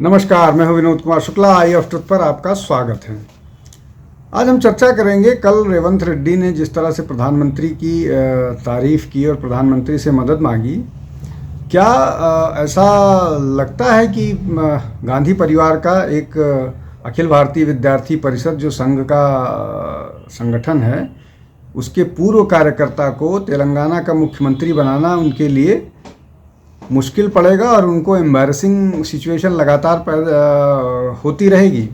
नमस्कार, मैं हूं विनोद कुमार शुक्ला। आई ऑफ ट्रुथ पर आपका स्वागत है। आज हम चर्चा करेंगे, कल रेवंत रेड्डी ने जिस तरह से प्रधानमंत्री की तारीफ की और प्रधानमंत्री से मदद मांगी, क्या ऐसा लगता है कि गांधी परिवार का एक अखिल भारतीय विद्यार्थी परिषद जो संघ का संगठन है, उसके पूर्व कार्यकर्ता को तेलंगाना का मुख्यमंत्री बनाना उनके लिए मुश्किल पड़ेगा और उनको एम्बैरेसिंग सिचुएशन लगातार होती रहेगी?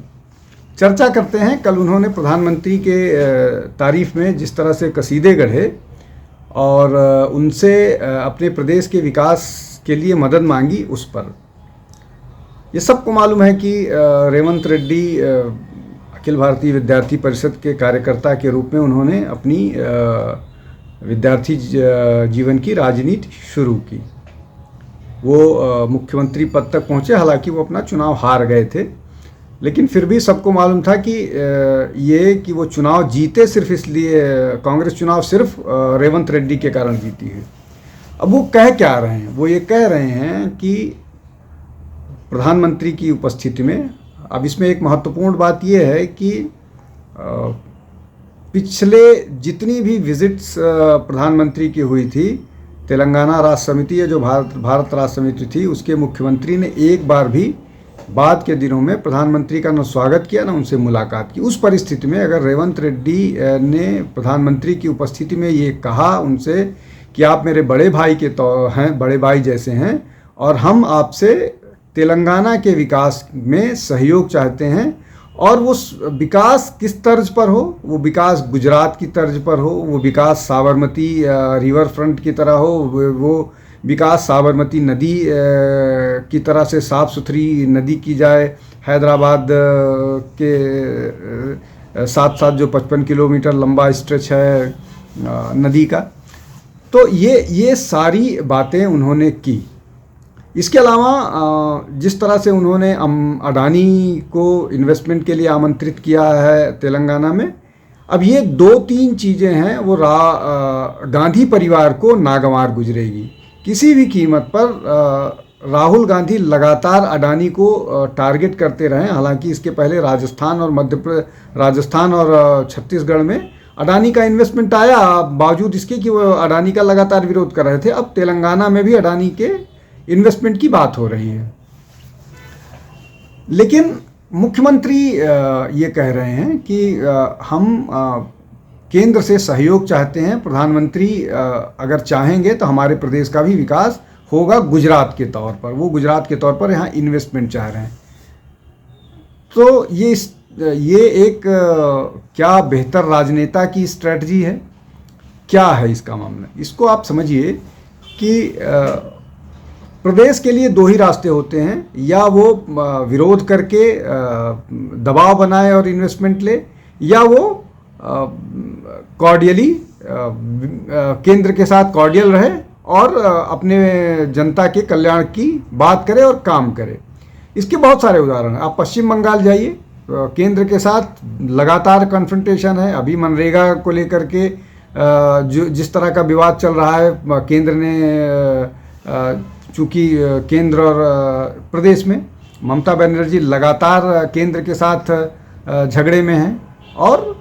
चर्चा करते हैं। कल उन्होंने प्रधानमंत्री के तारीफ में जिस तरह से कसीदे गढ़े और उनसे अपने प्रदेश के विकास के लिए मदद मांगी, उस पर ये सबको मालूम है कि रेवंत रेड्डी अखिल भारतीय विद्यार्थी परिषद के कार्यकर्ता के रूप में उन्होंने अपनी विद्यार्थी जीवन की राजनीति शुरू की। वो मुख्यमंत्री पद तक पहुँचे, हालांकि वो अपना चुनाव हार गए थे, लेकिन फिर भी सबको मालूम था कि वो चुनाव जीते सिर्फ इसलिए, कांग्रेस चुनाव सिर्फ रेवंत रेड्डी के कारण जीती है। अब वो कह क्या रहे हैं? वो ये कह रहे हैं कि प्रधानमंत्री की उपस्थिति में, अब इसमें एक महत्वपूर्ण बात ये है कि पिछले जितनी भी विजिट्स प्रधानमंत्री की हुई थी, तेलंगाना राष्ट्र समिति या जो भारत राष्ट्र समिति थी, उसके मुख्यमंत्री ने एक बार भी बाद के दिनों में प्रधानमंत्री का न स्वागत किया न उनसे मुलाकात की। उस परिस्थिति में अगर रेवंत रेड्डी ने प्रधानमंत्री की उपस्थिति में ये कहा उनसे कि आप मेरे बड़े भाई के हैं, बड़े भाई जैसे हैं, और हम आपसे तेलंगाना के विकास में सहयोग चाहते हैं, और वो विकास किस तर्ज पर हो, वो विकास गुजरात की तर्ज पर हो, वो विकास साबरमती रिवर फ्रंट की तरह हो, वो विकास साबरमती नदी की तरह से साफ़ सुथरी नदी की जाए। हैदराबाद के साथ साथ जो 55 किलोमीटर लंबा स्ट्रेच है नदी का, तो ये सारी बातें उन्होंने की। इसके अलावा जिस तरह से उन्होंने अडानी को इन्वेस्टमेंट के लिए आमंत्रित किया है तेलंगाना में, अब ये 2-3 चीज़ें हैं वो गांधी परिवार को नागवार गुजरेगी। किसी भी कीमत पर राहुल गांधी लगातार अडानी को टारगेट करते रहे। हालांकि इसके पहले राजस्थान और छत्तीसगढ़ में अडानी का इन्वेस्टमेंट आया, बावजूद इसके कि वो अडानी का लगातार विरोध कर रहे थे। अब तेलंगाना में भी अडानी के इन्वेस्टमेंट की बात हो रही है, लेकिन मुख्यमंत्री ये कह रहे हैं कि हम केंद्र से सहयोग चाहते हैं। प्रधानमंत्री अगर चाहेंगे तो हमारे प्रदेश का भी विकास होगा गुजरात के तौर पर। वो गुजरात के तौर पर यहाँ इन्वेस्टमेंट चाह रहे हैं। तो ये एक क्या बेहतर राजनेता की स्ट्रेटजी है? क्या है इसका मामला? इसको आप समझिए कि प्रदेश के लिए 2 ही रास्ते होते हैं, या वो विरोध करके दबाव बनाए और इन्वेस्टमेंट ले, या वो कॉर्डियली केंद्र के साथ कॉर्डियल रहे और अपने जनता के कल्याण की बात करे और काम करे। इसके बहुत सारे उदाहरण हैं। आप पश्चिम बंगाल जाइए, केंद्र के साथ लगातार कन्फ्रंटेशन है। अभी मनरेगा को लेकर के जो जिस तरह का विवाद चल रहा है, केंद्र ने चूँकि केंद्र और प्रदेश में ममता बनर्जी लगातार केंद्र के साथ झगड़े में हैं, और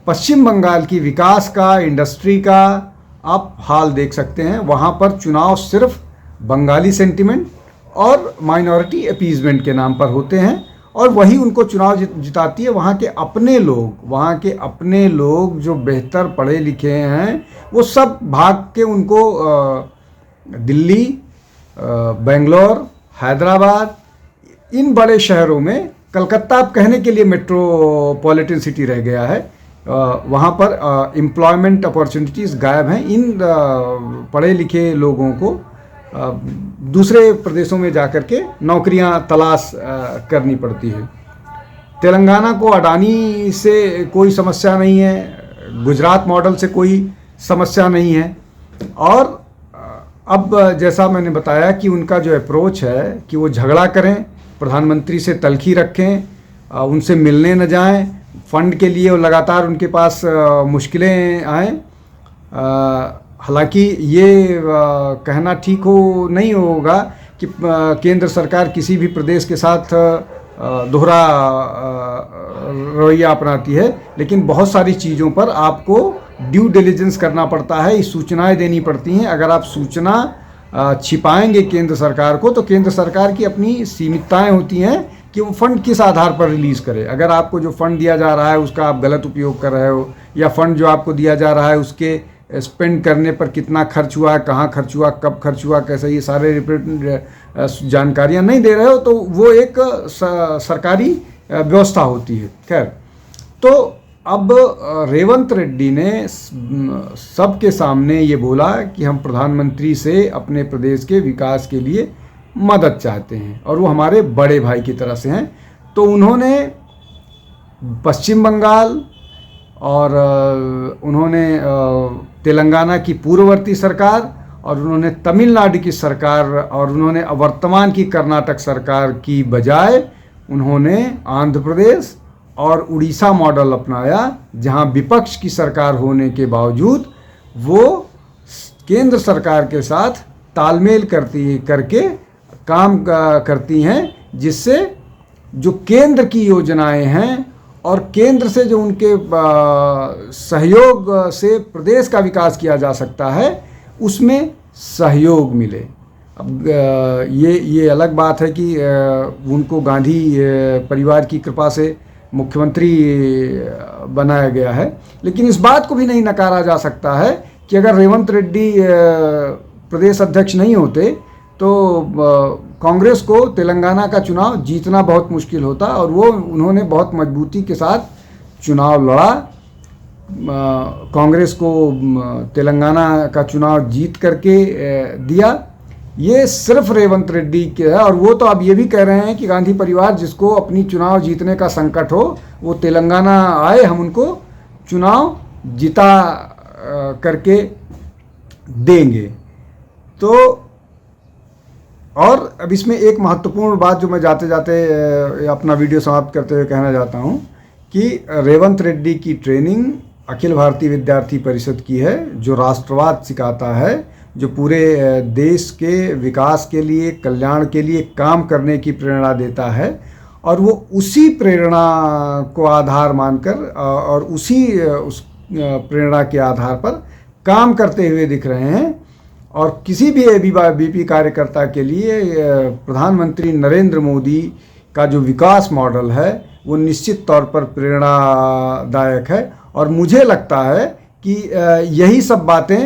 पश्चिम बंगाल की विकास का, इंडस्ट्री का आप हाल देख सकते हैं। वहाँ पर चुनाव सिर्फ बंगाली सेंटिमेंट और माइनॉरिटी अपीजमेंट के नाम पर होते हैं, और वही उनको चुनाव जिताती है। वहाँ के अपने लोग जो बेहतर पढ़े लिखे हैं, वो सब भाग के उनको दिल्ली, बेंगलोर, हैदराबाद, इन बड़े शहरों में, कलकत्ता आप कहने के लिए मेट्रोपॉलिटन सिटी रह गया है, वहाँ पर एम्प्लॉयमेंट अपॉर्चुनिटीज़ गायब हैं। इन पढ़े लिखे लोगों को दूसरे प्रदेशों में जाकर के नौकरियाँ तलाश करनी पड़ती है। तेलंगाना को अडानी से कोई समस्या नहीं है, गुजरात मॉडल से कोई समस्या नहीं है, और अब जैसा मैंने बताया कि उनका जो अप्रोच है कि वो झगड़ा करें, प्रधानमंत्री से तलखी रखें, उनसे मिलने न जाएं, फंड के लिए लगातार उनके पास मुश्किलें आएँ। हालांकि ये कहना ठीक नहीं होगा कि केंद्र सरकार किसी भी प्रदेश के साथ दोहरा रवैया अपनाती है, लेकिन बहुत सारी चीज़ों पर आपको ड्यू डिलिजेंस करना पड़ता है, सूचनाएं देनी पड़ती हैं। अगर आप सूचना छिपाएंगे केंद्र सरकार को, तो केंद्र सरकार की अपनी सीमितताएं होती हैं कि वो फंड किस आधार पर रिलीज़ करे। अगर आपको जो फंड दिया जा रहा है उसका आप गलत उपयोग कर रहे हो, या फंड जो आपको दिया जा रहा है उसके स्पेंड करने पर कितना खर्च हुआ, कहाँ खर्च हुआ, कब खर्च हुआ, कैसे, ये सारे जानकारियाँ नहीं दे रहे हो, तो वो एक सरकारी व्यवस्था होती है। खैर, तो अब रेवंत रेड्डी ने सबके सामने ये बोला कि हम प्रधानमंत्री से अपने प्रदेश के विकास के लिए मदद चाहते हैं, और वो हमारे बड़े भाई की तरह से हैं। तो उन्होंने पश्चिम बंगाल और उन्होंने तेलंगाना की पूर्ववर्ती सरकार, और उन्होंने तमिलनाडु की सरकार, और उन्होंने वर्तमान की कर्नाटक सरकार की बजाय उन्होंने आंध्र प्रदेश और उड़ीसा मॉडल अपनाया, जहां विपक्ष की सरकार होने के बावजूद वो केंद्र सरकार के साथ तालमेल करके काम करती हैं, जिससे जो केंद्र की योजनाएं हैं और केंद्र से जो उनके सहयोग से प्रदेश का विकास किया जा सकता है, उसमें सहयोग मिले। अब ये अलग बात है कि उनको गांधी परिवार की कृपा से मुख्यमंत्री बनाया गया है, लेकिन इस बात को भी नहीं नकारा जा सकता है कि अगर रेवंत रेड्डी प्रदेश अध्यक्ष नहीं होते तो कांग्रेस को तेलंगाना का चुनाव जीतना बहुत मुश्किल होता, और वो उन्होंने बहुत मजबूती के साथ चुनाव लड़ा। कांग्रेस को तेलंगाना का चुनाव जीत करके दिया। ये सिर्फ रेवंत रेड्डी के है, और वो तो अब ये भी कह रहे हैं कि गांधी परिवार जिसको अपनी चुनाव जीतने का संकट हो वो तेलंगाना आए, हम उनको चुनाव जीता करके देंगे। तो और अब इसमें एक महत्वपूर्ण बात जो मैं जाते जाते अपना वीडियो समाप्त करते हुए कहना चाहता हूँ कि रेवंत रेड्डी की ट्रेनिंग अखिल भारतीय विद्यार्थी परिषद की है, जो राष्ट्रवाद सिखाता है, जो पूरे देश के विकास के लिए, कल्याण के लिए काम करने की प्रेरणा देता है, और वो उसी प्रेरणा को आधार मानकर और उस प्रेरणा के आधार पर काम करते हुए दिख रहे हैं। और किसी भी एबीवीपी कार्यकर्ता के लिए प्रधानमंत्री नरेंद्र मोदी का जो विकास मॉडल है वो निश्चित तौर पर प्रेरणादायक है, और मुझे लगता है कि यही सब बातें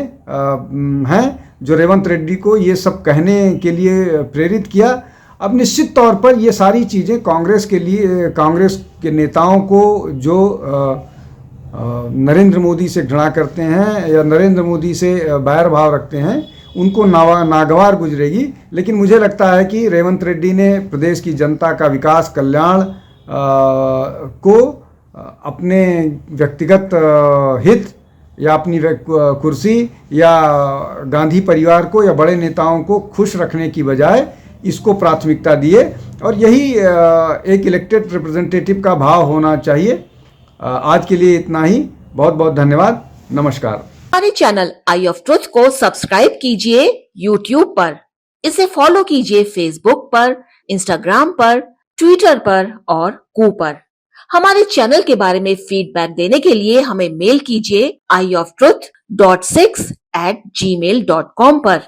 हैं जो रेवंत रेड्डी को ये सब कहने के लिए प्रेरित किया। अब निश्चित तौर पर ये सारी चीज़ें कांग्रेस के नेताओं को जो नरेंद्र मोदी से घृणा करते हैं या नरेंद्र मोदी से बैर भाव रखते हैं, उनको नागवार गुजरेगी। लेकिन मुझे लगता है कि रेवंत रेड्डी ने प्रदेश की जनता का विकास, कल्याण को अपने व्यक्तिगत हित या अपनी कुर्सी या गांधी परिवार को या बड़े नेताओं को खुश रखने की बजाय इसको प्राथमिकता दिए, और यही एक इलेक्टेड रिप्रेजेंटेटिव का भाव होना चाहिए। आज के लिए इतना ही। बहुत बहुत धन्यवाद। नमस्कार। हमारे चैनल आई ऑफ ट्रुथ को सब्सक्राइब कीजिए YouTube पर, इसे फॉलो कीजिए Facebook पर, Instagram पर, Twitter पर और कू पर। हमारे चैनल के बारे में फीडबैक देने के लिए हमें मेल कीजिए ioftruth.6@gmail.com पर।